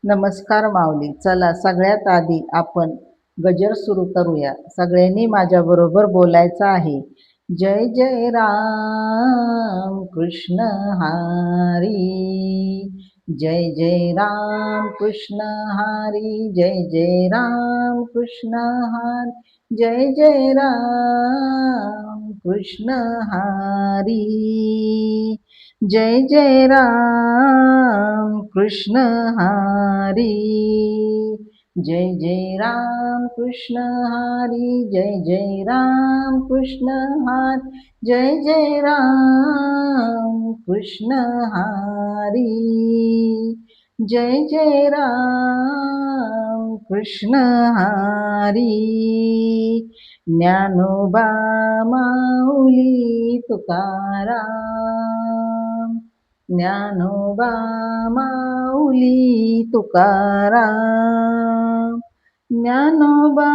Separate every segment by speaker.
Speaker 1: नमस्कार माऊली. चला सगळ्यात आधी आपण गजर सुरू करूया. सगळ्यांनी माझ्याबरोबर बोलायचं आहे. जय जय राम कृष्ण हरी, जय जय राम कृष्ण हरी, जय जय राम कृष्ण हरी, जय जय राम कृष्ण हरी, जय जय राम कृष्ण हरी, जय जय राम कृष्ण हरी, जय जय राम कृष्ण हरी, जय जय राम कृष्ण हरी, जय जय राम कृष्ण हरी. ज्ञानोबा माऊली तुकाराम, ज्ञानोबा माऊली तुकाराम, ज्ञानोबा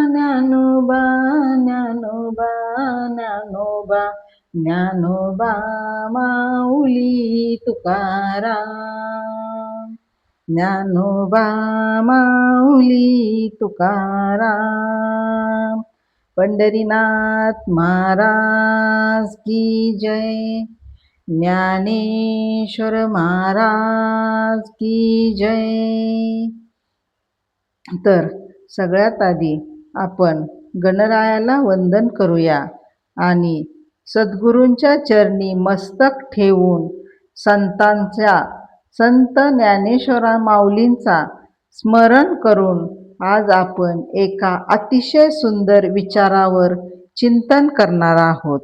Speaker 1: ज्ञानोबा ज्ञानोबा ज्ञानोबा ज्ञानोबा माऊली तुकाराम, ज्ञानोबा माऊली तुकाराम. पंढरीनाथ महाराज की जय, ज्ञानेश्वर महाराज की जय. तर सगळ्यात आधी आपण गणरायाला वंदन करूया आणि सद्गुरूंच्या चरणी मस्तक ठेवून संत ज्ञानेश्वरा माऊलींचा स्मरण करून आज आपण एका अतिशय सुंदर विचारावर चिंतन करणार आहोत.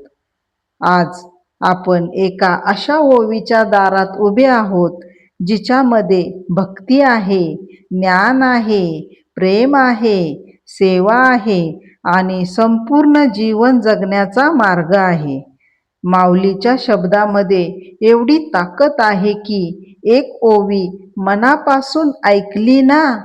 Speaker 1: आज आपण एका अशा ओवीच्या दारात उभे आहोत जिच्यामध्ये भक्ती आहे, ज्ञान आहे, प्रेम आहे, सेवा आहे आणि संपूर्ण जीवन जगण्याचा मार्ग आहे. माऊलीच्या शब्दामध्ये एवढी ताकद आहे की एक ओवी मनापासून ऐकली ना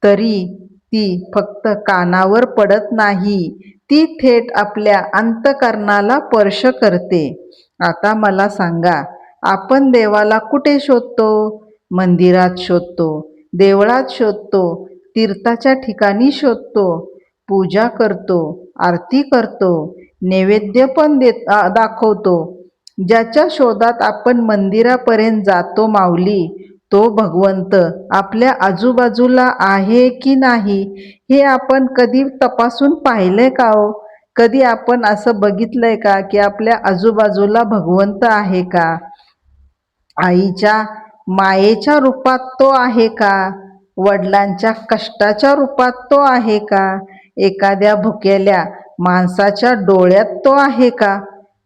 Speaker 1: तरी ती फक्त कानावर पडत नाही, ती थेट आपल्या अंतःकरणाला स्पर्श करते. आता मला सांगा, आपण देवाला कुठे शोधतो? मंदिरात शोधतो, देवळात शोधतो, तीर्थाच्या ठिकाणी शोधतो, पूजा करतो, आरती करतो, नैवेद्य पण दाखवतो. ज्याच्या शोधात आपण मंदिरापर्यंत जातो माऊली, तो भगवंत आपल्या आजूबाजूला आहे की नाही हे आपण कधी तपासून पाहिलंय का हो? कधी आपण असं बघितलंय का की आपल्या आजूबाजूला भगवंत आहे का? आईच्या मायेच्या रूपात तो आहे का? वडिलांच्या कष्टाच्या रूपात तो आहे का? एखाद्या भुकेल्या माणसाच्या डोळ्यात तो आहे का?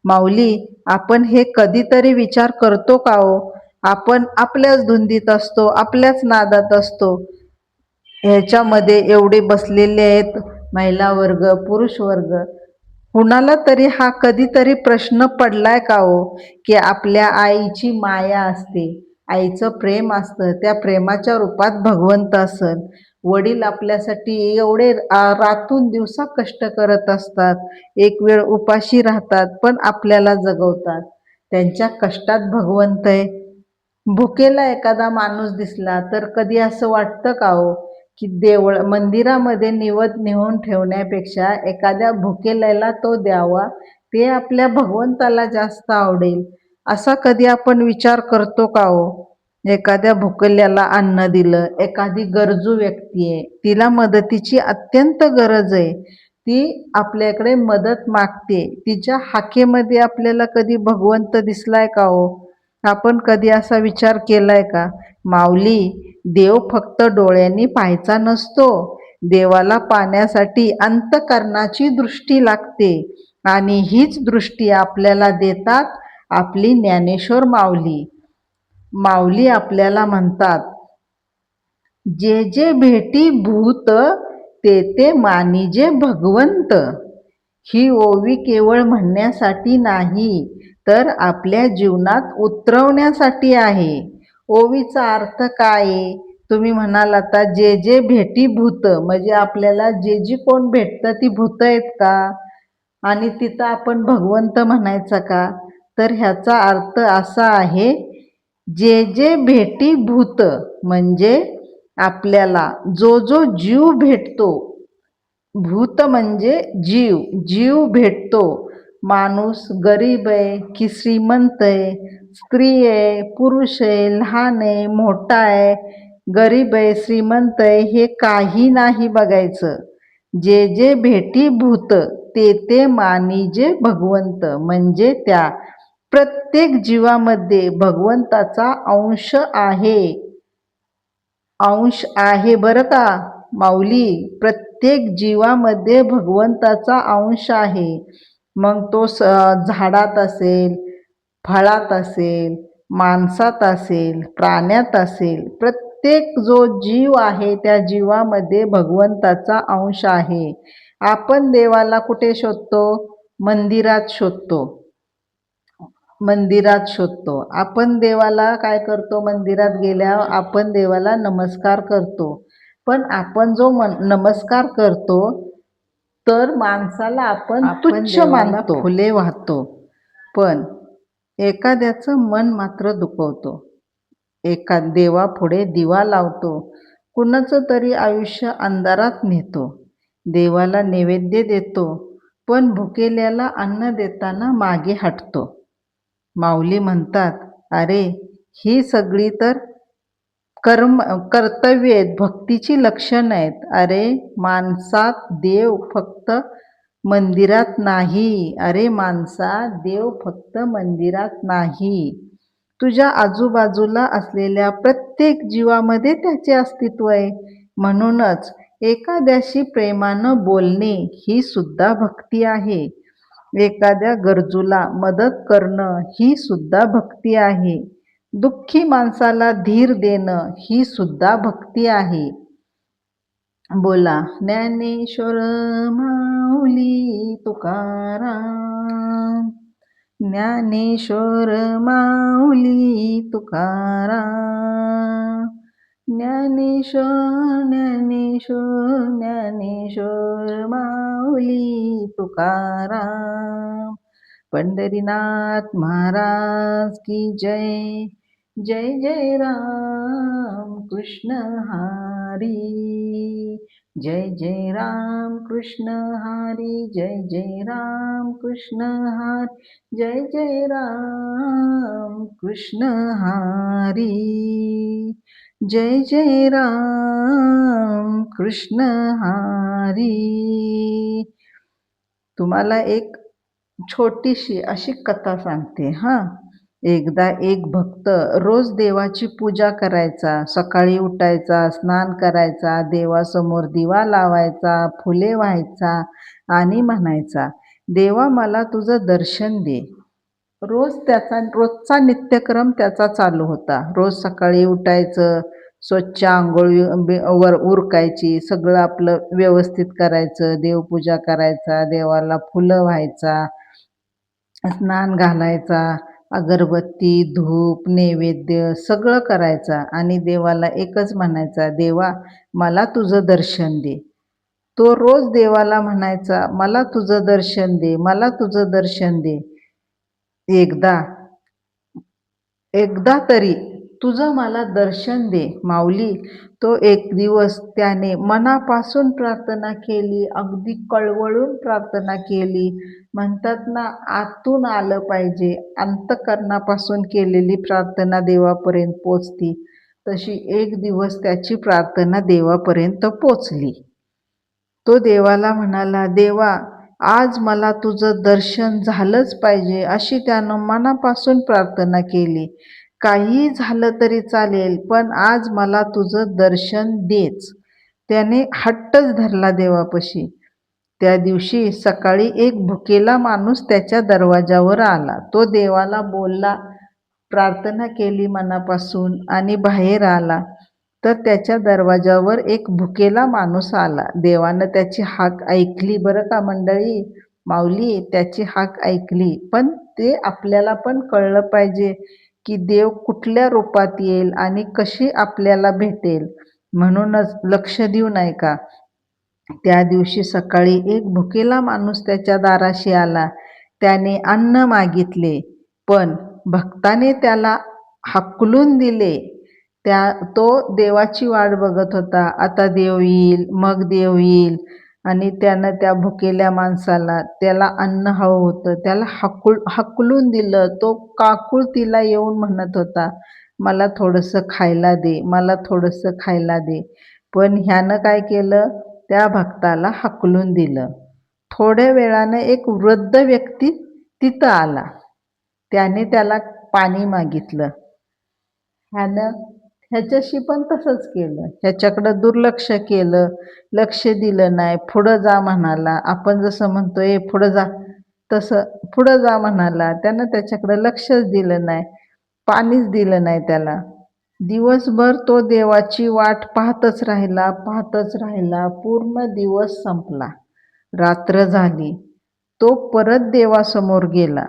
Speaker 1: माऊली, आपण हे कधीतरी विचार करतो का हो? आपण आपल्याच धुंदीत असतो, आपल्याच नादात असतो. ह्याच्यामध्ये एवढे बसलेले आहेत महिला वर्ग, पुरुष वर्ग. कुणाला तरी हा कधीतरी प्रश्न पडलाय का हो की आपल्या आईची माया असते, आईचं प्रेम असतं, त्या प्रेमाच्या रूपात भगवंत असेल. वडील आपल्यासाठी एवढे रातून दिवसा कष्ट करत असतात, एक वेळ उपाशी राहतात पण आपल्याला जगवतात. त्यांच्या कष्टात भगवंत आहे. भुकेला एखादा माणूस दिसला तर कधी असं वाटतं का हो की मंदिरामध्ये निवद नेऊन ठेवण्यापेक्षा एखाद्या भुकेल्याला तो द्यावा, ते आपल्या भगवंताला जास्त आवडेल, असा कधी आपण विचार करतो का हो? एखाद्या भुकेल्याला अन्न दिलं, एखादी गरजू व्यक्ती आहे, तिला मदतीची अत्यंत गरज आहे, ती आपल्याकडे मदत मागते, तिच्या हाकेमध्ये आपल्याला कधी भगवंत दिसलाय का हो? आपण कधी असा विचार केलाय का? माऊली, देव फक्त डोळ्यांनी पाहायचा नसतो, देवाला पाहण्यासाठी अंतःकरणाची दृष्टी लागते आणि हीच दृष्टी आपल्याला देतात आपली ज्ञानेश्वर माऊली. माऊली आपल्याला म्हणतात, जे जे भेटी भूत ते ते मानिजे भगवंत. ही ओवी केवळ म्हणण्यासाठी नाही तर आपल्या जीवनात उतरवण्यासाठी आहे. ओवीचा अर्थ काय आहे? तुम्ही म्हणाल आता जे जे भेटी भूत, म्हणजे आपल्याला जे जी कोण भेटतं ती भूत आहेत का आणि तिथं आपण भगवंत म्हणायचा का? तर ह्याचा अर्थ असा आहे, जे जे भेटी भूत म्हणजे आपल्याला जो जो जीव भेटतो, भूत म्हणजे जीव, जीव भेटतो, माणूस गरीब आहे की श्रीमंत आहे, स्त्री आहे, पुरुष आहे, लहान आहे, मोठा आहे, गरीब आहे, श्रीमंत आहे, हे काही नाही बघायचं. जे जे भेटी भूत ते ते मानिजे भगवंत. म्हणजे त्या प्रत्येक जीवामध्ये भगवंताचा अंश आहे. अंश आहे बरं का माऊली. प्रत्येक जीवामध्ये भगवंताचा अंश आहे. मग तो झाडात असेल, फळात असेल, माणसात असेल, प्राण्यात असेल, प्रत्येक जो जीव आहे त्या जीवामध्ये भगवंताचा अंश आहे. आपण देवाला कुठे शोधतो? मंदिरात शोधतो. मंदिरात शोधतो. आपण देवाला काय करतो? मंदिरात गेल्यावर आपण देवाला नमस्कार करतो. पण आपण जो नमस्कार करतो तर माणसाला आपण तुच्छ मानतो, फुले वाहतो. पण एखाद्याचं मन मात्र दुखवतो. एका देवापुढे दिवा लावतो. कुणाचं तरी आयुष्य अंधारात नेतो. देवाला नैवेद्य देतो, पण भुकेल्याला अन्न देताना मागे हटतो. माऊली म्हणतात, अरे ही सगळी तर कर्तव्य आहेत, भक्तीची लक्षण आहेत. अरे माणसात देव फक्त मंदिरात नाही. अरे माणसा, देव फक्त मंदिरात नाही. तुझ्या आजूबाजूला असलेल्या प्रत्येक जीवामध्ये त्याचे अस्तित्व आहे. म्हणूनच एखाद्याशी प्रेमानं बोलणे ही सुद्धा भक्ती आहे. एखाद्या गरजूला मदत करणं ही सुद्धा भक्ती आहे. दुःखी माणसाला धीर देणं ही सुद्धा भक्ती आहे. बोला ज्ञानेश्वर माऊली तुकाराम, ज्ञानेश्वर माऊली तुकाराम, ज्ञानेश्वर ज्ञानेश्वर ज्ञानेश्वर माऊली तुकाराम. पंढरीनाथ महाराज की जय. जय जय राम कृष्ण हरी. जय जय राम कृष्ण हरी. जय जय राम कृष्ण हरी. जय जय राम कृष्ण हरी. जय जय राम कृष्ण हरी. तुम्हाला एक छोटीशी अशी कथा सांगते हा. एकदा एक भक्त रोज देवाची पूजा करायचा. सकाळी उठायचा, स्नान करायचा, देवासमोर दिवा लावायचा, फुले व्हायचा आणि म्हणायचा, देवा मला तुझं दर्शन दे. रोजचा नित्यक्रम त्याचा चालू होता. रोज सकाळी उठायचं, स्वच्छ आंघोळीवर उरकायची, सगळं आपलं व्यवस्थित करायचं, देवपूजा करायचा, देवाला फुलं व्हायचा, स्नान घालायचा, अगरबत्ती, धूप, नैवेद्य सगळं करायचा आणि देवाला एकच म्हणायचा, देवा मला तुझं दर्शन दे. तो रोज देवाला म्हणायचा, मला तुझं दर्शन दे, मला तुझं दर्शन दे. एकदा तरी तुझं मला दर्शन दे माऊली. तो एक दिवस त्याने मनापासून प्रार्थना केली, अगदी कळवळून प्रार्थना केली. म्हणतात ना, आतून आलं पाहिजे, अंतःकरणापासून केलेली प्रार्थना देवापर्यंत पोचती. तशी एक दिवस त्याची प्रार्थना देवापर्यंत पोचली. तो देवाला म्हणाला, देवा आज मला तुझं दर्शन झालंच पाहिजे, अशी त्यानं मनापासून प्रार्थना केली. काही झालं तरी चालेल, पण आज मला तुझं दर्शन देच. त्याने हट्टच धरला देवापाशी. त्या दिवशी सकाळी एक भुकेला माणूस त्याच्या दरवाजावर आला. तो देवाला बोलला, प्रार्थना केली मनापासून आणि बाहेर आला. तर त्याच्या दरवाजावर एक भुकेला माणूस आला. देवानं त्याची हाक ऐकली बरं का मंडळी. माऊली त्याची हाक ऐकली. पण ते आपल्याला पण कळलं पाहिजे की देव कुठल्या रूपात येईल आणि कशी आपल्याला भेटेल. म्हणूनच लक्ष देऊन ऐका. त्या दिवशी सकाळी एक भुकेला माणूस त्याच्या दाराशी आला. त्याने अन्न मागितले, पण भक्ताने त्याला हाकलून दिले. तो देवाची वाट बघत होता. आता देव येईल, मग देव येईल. आणि त्यानं त्या भुकेल्या माणसाला, त्याला अन्न हवं होतं, त्याला हकलून दिलं. तो काकुळतीला येऊन म्हणत होता, मला थोडंसं खायला दे, मला थोडंसं खायला दे. पण ह्यानं काय केलं, त्या भक्ताला हकलून दिलं. थोड्या वेळानं एक वृद्ध व्यक्ती तिथं आला. त्याने त्याला पाणी मागितलं. ह्याच्याशी पण तसंच केलं. ह्याच्याकडं दुर्लक्ष केलं, लक्ष दिलं नाही. पुढं जा म्हणाला. आपण जसं म्हणतोय पुढं जा, तसं पुढं जा म्हणाला. त्यानं त्याच्याकडं लक्षच दिलं नाही, पाणीच दिलं नाही त्याला. दिवसभर तो देवाची वाट पाहतच राहिला, पाहतच राहिला. पूर्ण दिवस संपला, रात्र झाली. तो परत देवासमोर गेला.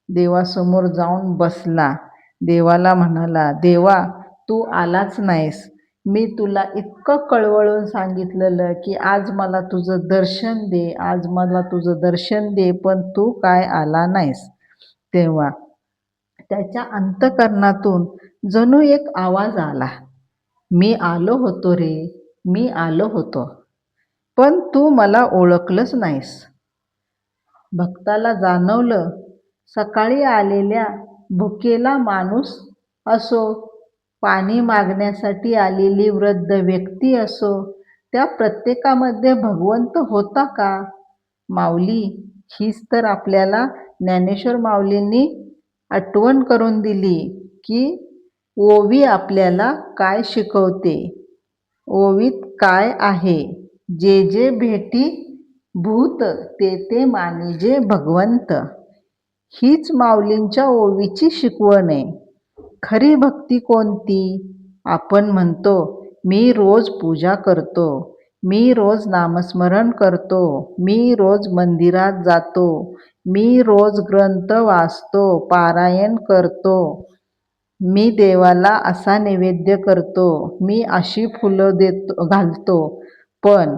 Speaker 1: देवासमोर जाऊन बसला. देवाला म्हणाला, देवा, तू आलाच नाहीस. मी तुला इतकं कळवळून सांगितलेलं की आज मला तुझं दर्शन दे, आज मला तुझं दर्शन दे, पण तू काय आला नाहीस. तेव्हा त्याच्या अंतःकरणातून जणू एक आवाज आला, मी आलो होतो रे, मी आलो होतो, पण तू मला ओळखलंच नाहीस. भक्ताला जाणवलं, सकाळी आलेल्या भुकेला माणूस असो, पाणी मागण्यासाठी आलेली वृद्ध व्यक्ती असो, त्या प्रत्येकामध्ये भगवंत होता का? माऊली, हीच तर आपल्याला ज्ञानेश्वर माऊलींनी आठवण करून दिली की ओवी आपल्याला काय शिकवते. ओवीत काय आहे, जे जे भेटी भूत ते ते मानिजे भगवंत. हीच माऊलींच्या ओवीची शिकवण आहे. खरी भक्ती कोणती? आपण म्हणतो, मी रोज पूजा करतो, मी रोज नामस्मरण करतो, मी रोज मंदिरात जातो, मी रोज ग्रंथ वाचतो, पारायण करतो, मी देवाला असा नैवेद्य करतो, मी अशी फुलं घालतो. पण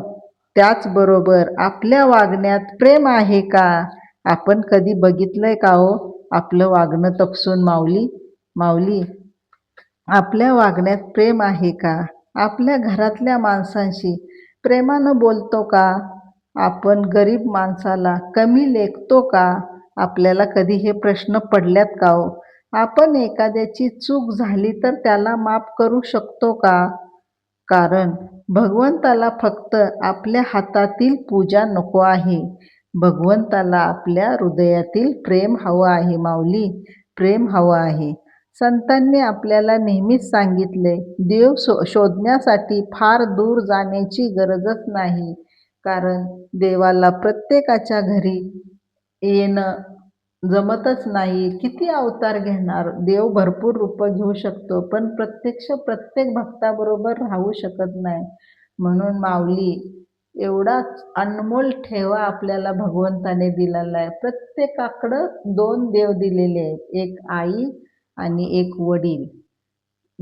Speaker 1: त्याचबरोबर आपल्या वागण्यात प्रेम आहे का? आपण कधी बघितलंय का हो आपलं वागणं तपसून? माऊली, माऊली, आपल्या वागण्यात प्रेम आहे का? आपल्या घरातल्या माणसांशी प्रेमानं बोलतो का? आपण गरीब माणसाला कमी लेखतो का? आपल्याला कधी हे प्रश्न पडल्यात का हो? आपण एखाद्याची चूक झाली तर त्याला माफ करू शकतो का? कारण भगवंताला फक्त आपल्या हातातील पूजा नको आहे. भगवंताला आपल्या हृदयातील प्रेम हवं आहे. माऊली, प्रेम हवं आहे. संतांनी आपल्याला नेहमीच सांगितले, देव शोधण्यासाठी फार दूर जाण्याची गरजच नाही. कारण देवाला प्रत्येकाच्या घरी येणं जमतच नाही. किती अवतार घेणार? देव भरपूर रूपं घेऊ शकतो, पण प्रत्यक्ष प्रत्येक भक्ताबरोबर राहू शकत नाही. म्हणून माऊली, एवढा अनमोल ठेवा आपल्याला भगवंताने दिलेला आहे. प्रत्येकाकडं 2 देव दिलेले आहेत, एक आई आणि एक वडील.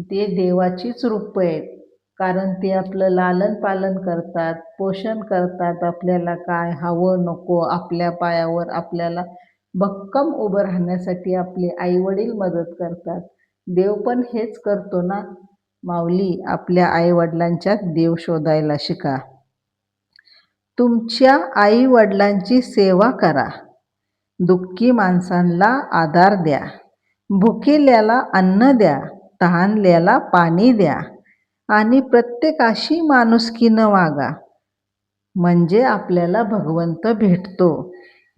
Speaker 1: ते देवाचीच रूपं आहेत. कारण ते आपलं लालन पालन करतात, पोषण करतात. आपल्याला काय हवं नको आपल्या पायावर आपल्याला भक्कम उभं राहण्यासाठी आपले आईवडील मदत करतात. देव पण हेच करतो ना. माऊली, आपल्या आईवडिलांच्यात देव शोधायला शिका. तुमच्या आई-वडिलांची सेवा करा. दुःखी माणसांना आधार द्या. भुकेल्याला अन्न द्या. तहानल्याला पाणी द्या. आणि प्रत्येकाशी माणुसकीनं वागा. म्हणजे आपल्याला भगवंत भेटतो.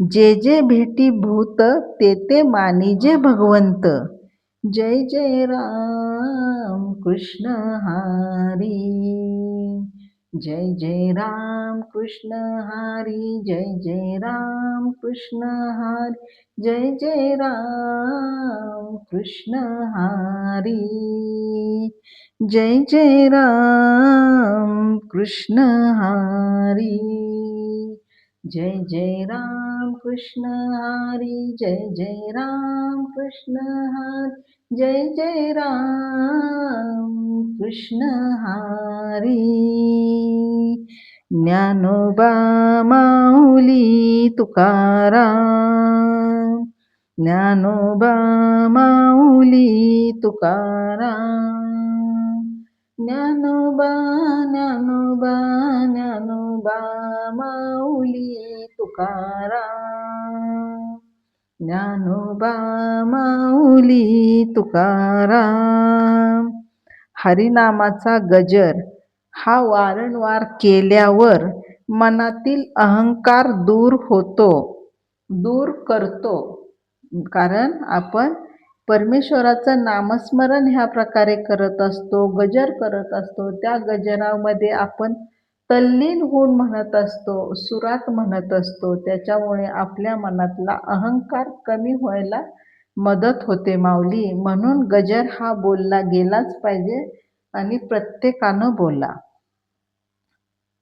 Speaker 1: जे जे भेटी भूत ते ते मानिजे भगवंत. जय जय राम कृष्ण हरी, जय जय राम कृष्ण हरी, जय जय राम कृष्ण हरी, जय जय राम कृष्ण हरी, जय जय राम कृष्ण हरी, जय जय राम कृष्ण हरी, जय जय राम कृष्ण हरी, जय जय राम कृष्ण हरी. ज्ञानोबा माऊली तुकाराम, ज्ञानोबा माऊली तुकाराम. ज्ञानोबा ज्ञानोबा ज्ञानोबा माऊली तुकाराम. ज्ञानोबा माऊली तुकाराम. हरिनामाचा गजर हा वारंवार केल्यावर मनातील अहंकार दूर करतो. कारण आपण परमेश्वराचं नामस्मरण ह्या प्रकारे करत असतो, गजर करत असतो. त्या गजरामध्ये आपण तल्लीन होऊन म्हणत असतो, सुरात म्हणत असतो. त्याच्यामुळे आपल्या मनातला अहंकार कमी व्हायला मदत होते माऊली. म्हणून गजर हा बोलला गेलाच पाहिजे आणि प्रत्येकानं बोला.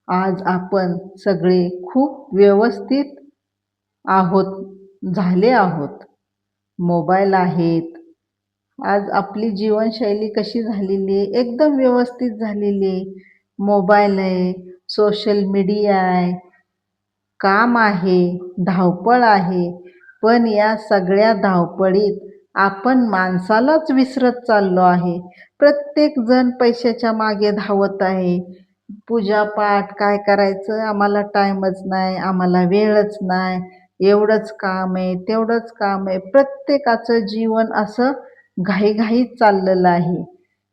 Speaker 1: आज आपण सगळे खूप व्यवस्थित झाले आहोत. मोबाईल आहेत. आज आपली जीवनशैली कशी झालेली आहे? एकदम व्यवस्थित झालेली आहे. मोबाईल आहे, सोशल मीडिया आहे, काम आहे, धावपळ आहे. पण या सगळ्या धावपळीत आपण माणसालाच विसरत चाललो आहे. प्रत्येक जण पैशाच्या मागे धावत आहे. पूजापाठ काय करायचं, आम्हाला टाईमच नाही, आम्हाला वेळच नाही, एवढंच काम आहे, तेवढंच काम आहे. प्रत्येकाचं जीवन असं घाईघाईत चाललेलं आहे.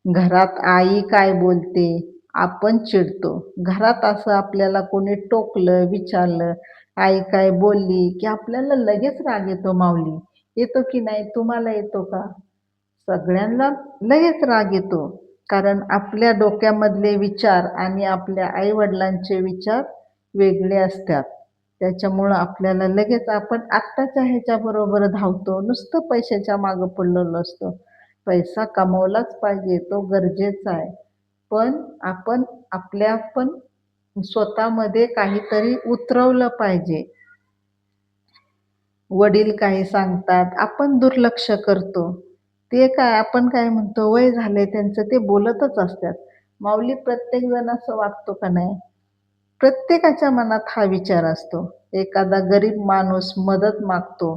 Speaker 1: घरात आई काय बोलते, आपण चिडतो. घरात असं आपल्याला कोणी टोकलं, विचारलं, आई काय बोलली की आपल्याला लगेच राग येतो माऊली. येतो की नाही? तुम्हाला येतो का? सगळ्यांना लगेच राग येतो. कारण आपल्या डोक्यामधले विचार आणि आपल्या आईवडिलांचे विचार वेगळे असतात. त्याच्यामुळं आपल्याला लगेच आपण आत्ताच्या ह्याच्याबरोबर धावतो. नुसतं पैशाच्या मागं पडलेलो असतो. पैसा कमवलाच पाहिजे, तो गरजेचा आहे. पण आपण पण स्वतःमध्ये काहीतरी उतरवलं पाहिजे. वडील काही सांगतात, आपण दुर्लक्ष करतो. ते काय आपण काय म्हणतो, वय झाले त्यांचं, ते बोलतच असतात. माऊली, प्रत्येक जण असं वागतो का नाही? प्रत्येकाच्या मनात हा विचार असतो. एखादा गरीब माणूस मदत मागतो,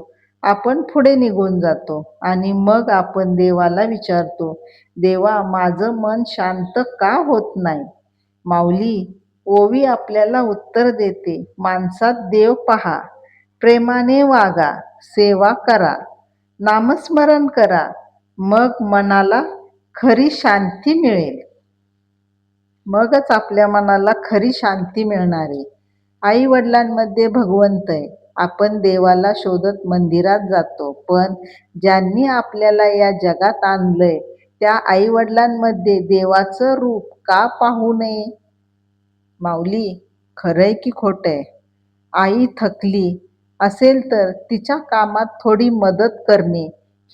Speaker 1: आपण पुढे निघून जातो आणि मग आपण देवाला विचारतो, देवा माझं मन शांत का होत नाही? माऊली, ओवी आपल्याला उत्तर देते, माणसात देव पहा, प्रेमाने वागा, सेवा करा, नामस्मरण करा, मग मनाला खरी शांती मिळेल. मगच आपल्या मनाला खरी शांती मिळणार आहे. आई वडिलांमध्ये भगवंत आहे. आपण देवाला शोधत मंदिरात जातो, पण ज्यांनी आपल्याला या जगात आणलंय त्या आई वडिलांमध्ये देवाचं रूप का पाहू नये? माऊली, खरंय की खोटंय? आई थकली असेल तर तिच्या कामात थोडी मदत करणे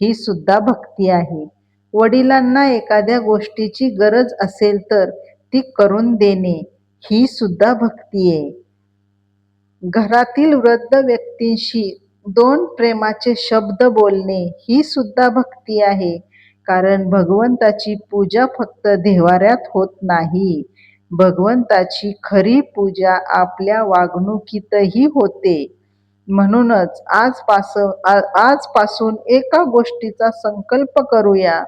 Speaker 1: ही सुद्धा भक्ती आहे. वडिलांना एखाद्या गोष्टीची गरज असेल तर ती करून देणे ही सुद्धा भक्ती आहे. घरातील वृद्ध व्यक्तींशी 2 प्रेमाचे शब्द बोलणे ही सुद्धा भक्ती आहे. कारण भगवंताची पूजा फक्त देव्हाऱ्यात होत नाही. भगवंताची खरी पूजा आपल्या वागणुकीतही होते. म्हणूनच आजपासून एका गोष्टीचा संकल्प करूया,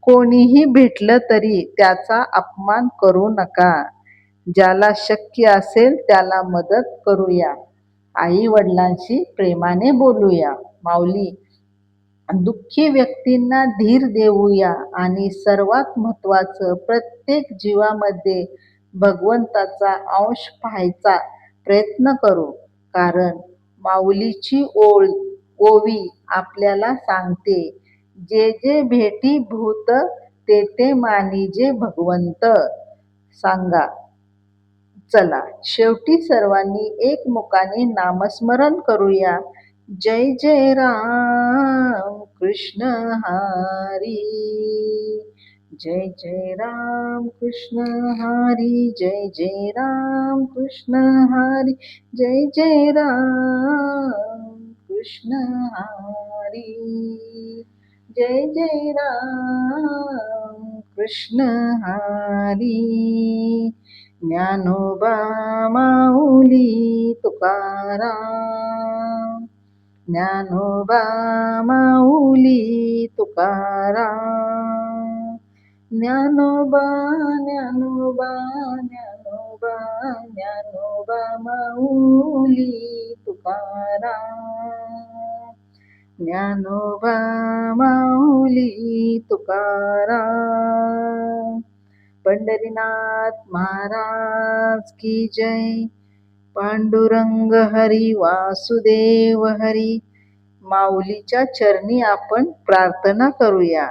Speaker 1: कोणीही भेटलं तरी त्याचा अपमान करू नका. ज्याला शक्य असेल त्याला मदत करूया. आई वडिलांशी प्रेमाने बोलूया. माऊली, दुःखी व्यक्तींना धीर देऊया आणि सर्वात महत्त्वाचं, प्रत्येक जीवामध्ये भगवंताचा अंश पाहायचा प्रयत्न करू. कारण माऊलीची ओवी आपल्याला सांगते, जे जे भेटी भूत ते ते मानिजे भगवंत. सांगा. चला, शेवटी सर्वांनी एकमुखाने नामस्मरण करूया. जय जय राम कृष्ण हरी. जय जय राम कृष्ण हरी. जय जय राम कृष्ण हरी. जय जय राम कृष्ण हरी. जय जय राम कृष्ण हरी. ज्ञानोबा माऊली तुकाराम. ज्ञानोबा माऊली तुकाराम. ज्ञानोबा ज्ञानोबा ज्ञानोबा ज्ञानोबा माऊली तुकाराम. ज्ञानोबा माऊली तुकाराम. पंढरीनाथ महाराज की जय. पांडुरंग हरी वासुदेव हरी. माऊलीच्या चरणी आपण प्रार्थना करूया.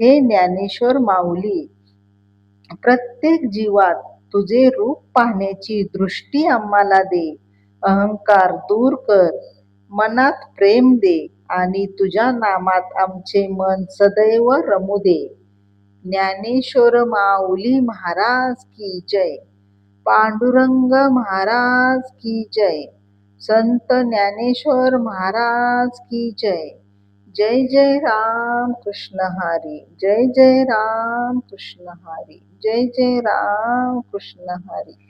Speaker 1: हे ज्ञानेश्वर माऊली, प्रत्येक जीवात तुझे रूप पाहण्याची दृष्टी आम्हाला दे. अहंकार दूर कर, मनात प्रेम दे आणि तुझ्या नामात आमचे मन सदैव रमू दे. ज्ञानेश्वर माऊली महाराज की जय. पांडुरंग महाराज की जय. संत ज्ञानेश्वर महाराज की जय. जय जय राम कृष्ण हरी. जय जय राम कृष्ण हरी. जय जय राम कृष्ण हरी.